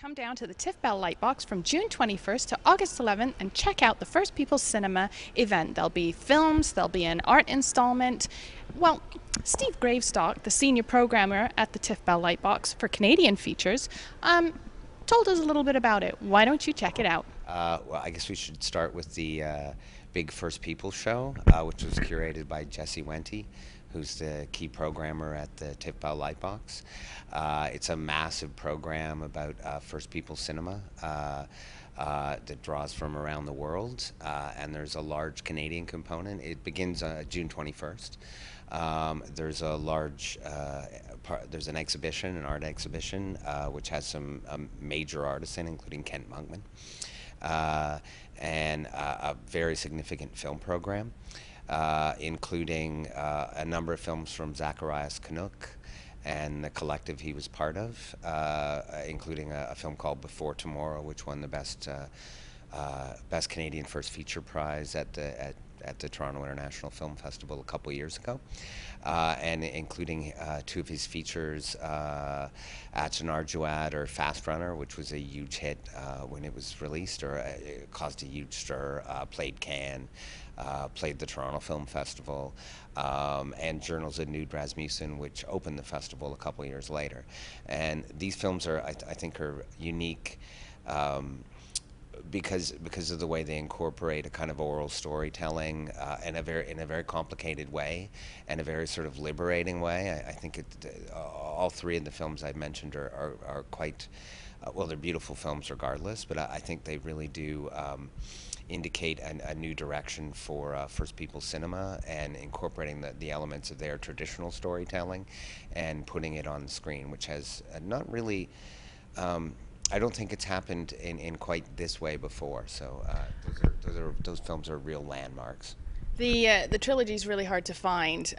Come down to the TIFF Bell Lightbox from June 21st to August 11th and check out the First People Cinema event. There'll be films, there'll be an art installment. Well, Steve Gravestock, the senior programmer at the TIFF Bell Lightbox for Canadian features, told us a little bit about it. Why don't you check it out? Well, I guess we should start with the big First People show, which was curated by Jesse Wente, who's the key programmer at the TIFF Bell Lightbox. It's a massive program about First People cinema that draws from around the world, and there's a large Canadian component. It begins June 21st. There's a large, there's an exhibition, an art exhibition, which has some major artists in, including Kent Monkman, and a very significant film program, including a number of films from Zacharias Canuck and the collective he was part of, including a film called Before Tomorrow, which won the best Canadian First Feature Prize at the Toronto International Film Festival a couple years ago, and including two of his features, Achin Arjuad or Fast Runner, which was a huge hit when it was released, or it caused a huge stir, played Cannes, played the Toronto Film Festival, and Journals of Nude Rasmussen, which opened the festival a couple years later. And these films are, I think, are unique because of the way they incorporate a kind of oral storytelling in a very complicated way, and a very sort of liberating way. I think all three of the films I've mentioned are quite well, they're beautiful films regardless, but I think they really do indicate a new direction for First People cinema, and incorporating the elements of their traditional storytelling and putting it on the screen, which has not really. I don't think it's happened in quite this way before. So those films are real landmarks. The trilogy is really hard to find.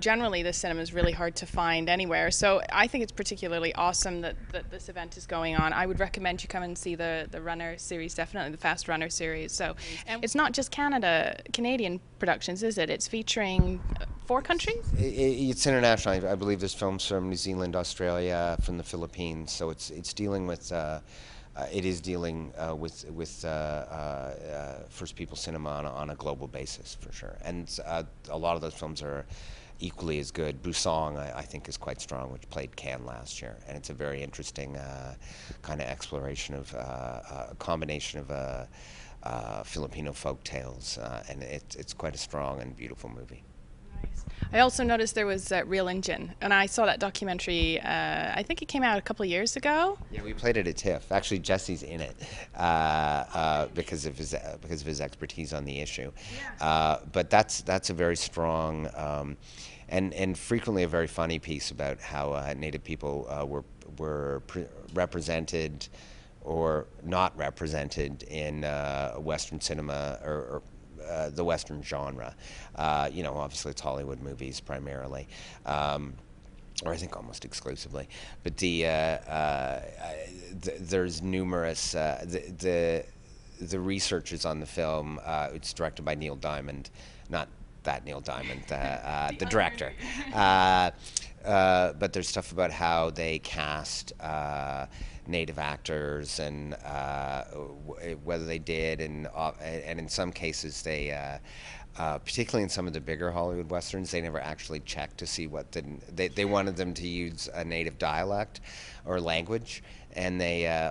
Generally the cinema is really hard to find anywhere. So I think it's particularly awesome that this event is going on. I would recommend you come and see the Runner series, definitely the Fast Runner series. So, and it's not just Canadian productions, is it? It's featuring four countries? It's international. I believe there's films from New Zealand, Australia, from the Philippines. So it's dealing with. It is dealing with First People cinema on a global basis, for sure. And a lot of those films are equally as good. Busong, I think, is quite strong, which played Cannes last year. And it's a very interesting kind of exploration of a combination of Filipino folk tales. And it's quite a strong and beautiful movie. Nice. I also noticed there was Real Engine, and I saw that documentary. I think it came out a couple of years ago. Yeah, we played it at TIFF. Actually, Jesse's in it because of his expertise on the issue. Yeah. But that's a very strong and frequently a very funny piece about how Native people were represented or not represented in Western cinema or the Western genre. Obviously it's Hollywood movies primarily, or I think almost exclusively. But there's numerous the researchers on the film. It's directed by Neil Diamond, not that Neil Diamond, the director. But there's stuff about how they cast Native actors, and whether they did, and in some cases they, particularly in some of the bigger Hollywood westerns, they never actually checked to see what they wanted them to use a native dialect or language, and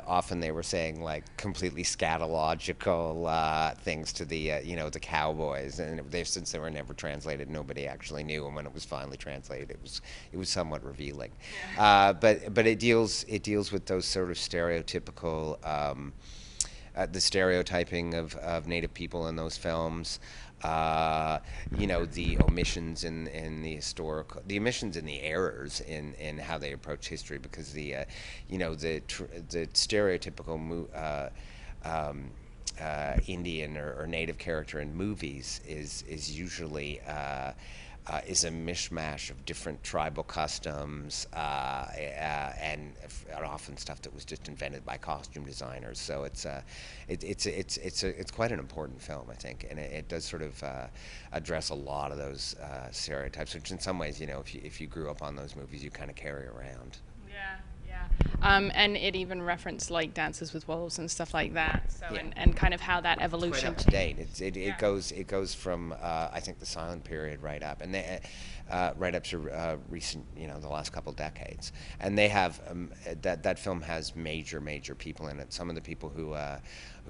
often they were saying like completely scatological things to the cowboys, and since they were never translated, nobody actually knew, and when it was finally translated, it was somewhat revealing. Yeah. But it deals with those sort of stereotypical the stereotyping of Native people in those films. The omissions in the historical, the omissions and the errors in how they approach history, because the stereotypical Indian or Native character in movies is usually is a mishmash of different tribal customs, and often stuff that was just invented by costume designers. So it's quite an important film, I think, and it does sort of address a lot of those stereotypes, which in some ways, if you grew up on those movies, you kind of carry around. Yeah, yeah. And it even referenced like Dances with Wolves and stuff like that. So Yeah. and kind of how that It's right evolution up to changed. date. Yeah. It goes from I think the silent period right up, and they, right up to recent, the last couple decades. And they have that film has major people in it. Some of the people who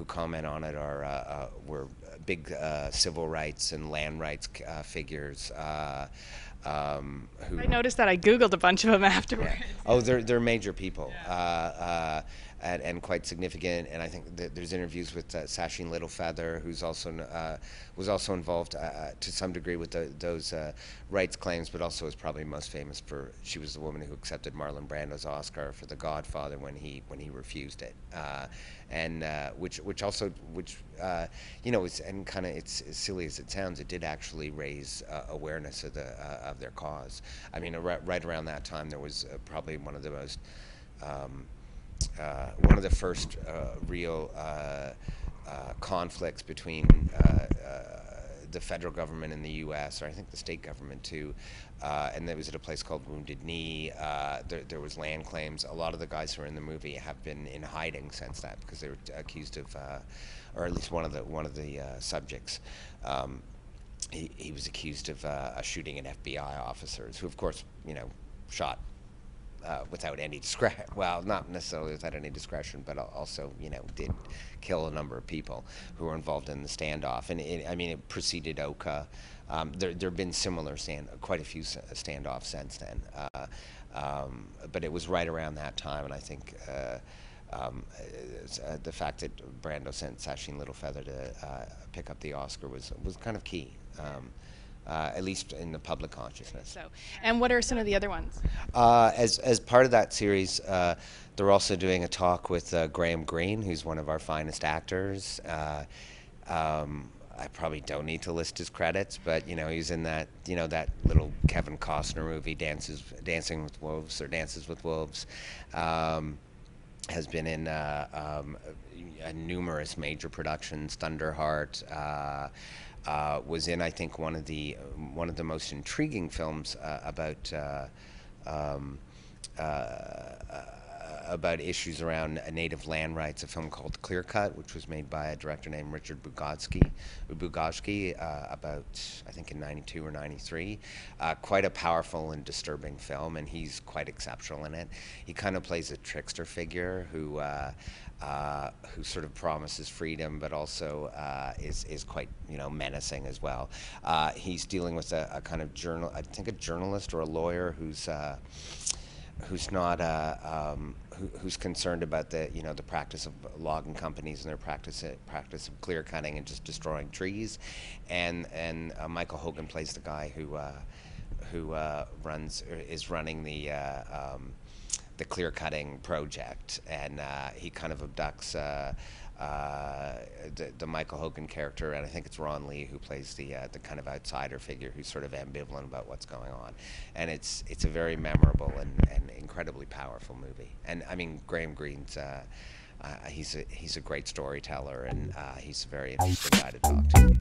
comment on it are were big civil rights and land rights figures. Who I noticed that. I Googled a bunch of them afterwards. Yeah. Oh, they're major people, and quite significant. And I think that there's interviews with Sasheen Littlefeather, who's also was also involved to some degree with those rights claims, but also is probably most famous for she was the woman who accepted Marlon Brando's Oscar for The Godfather when he refused it, and which also is, and kind of, it's as silly as it sounds, it did actually raise awareness of their cause. I mean, right around that time, there was probably one of the first real conflicts between the federal government and the U.S., or I think the state government too, and that was at a place called Wounded Knee. There was land claims. A lot of the guys who are in the movie have been in hiding since that because they were accused of, or at least one of the subjects. He was accused of shooting at FBI officers, who, of course, shot without any discretion. Well, not necessarily without any discretion, but also, did kill a number of people who were involved in the standoff. And it preceded Oka. There have been similar quite a few standoffs since then. But it was right around that time, and I think the fact that Brando sent Sasheen Littlefeather to pick up the Oscar was kind of key. At least in the public consciousness. So, and what are some of the other ones? As part of that series, they're also doing a talk with Graham Greene, who's one of our finest actors. I probably don't need to list his credits, but he's in that that little Kevin Costner movie, Dancing with Wolves, or Dances with Wolves. Has been in numerous major productions. Thunderheart. Was in, I think, one of the most intriguing films about issues around native land rights, a film called Clear Cut, which was made by a director named Richard Bugajski, about, I think, in 92 or 93. Quite a powerful and disturbing film, and he's quite exceptional in it. He kind of plays a trickster figure who sort of promises freedom, but also is quite menacing as well. He's dealing with a kind of I think a journalist or a lawyer who's not who's concerned about the practice of logging companies and their practice of clear cutting and just destroying trees, and Michael Hogan plays the guy who is running the clear cutting project, and he kind of abducts the Michael Hogan character, and I think it's Ron Lee who plays the kind of outsider figure who's sort of ambivalent about what's going on, and it's a very memorable and incredibly powerful movie. And I mean, Graham Greene's he's a great storyteller, and he's a very interesting guy to talk to.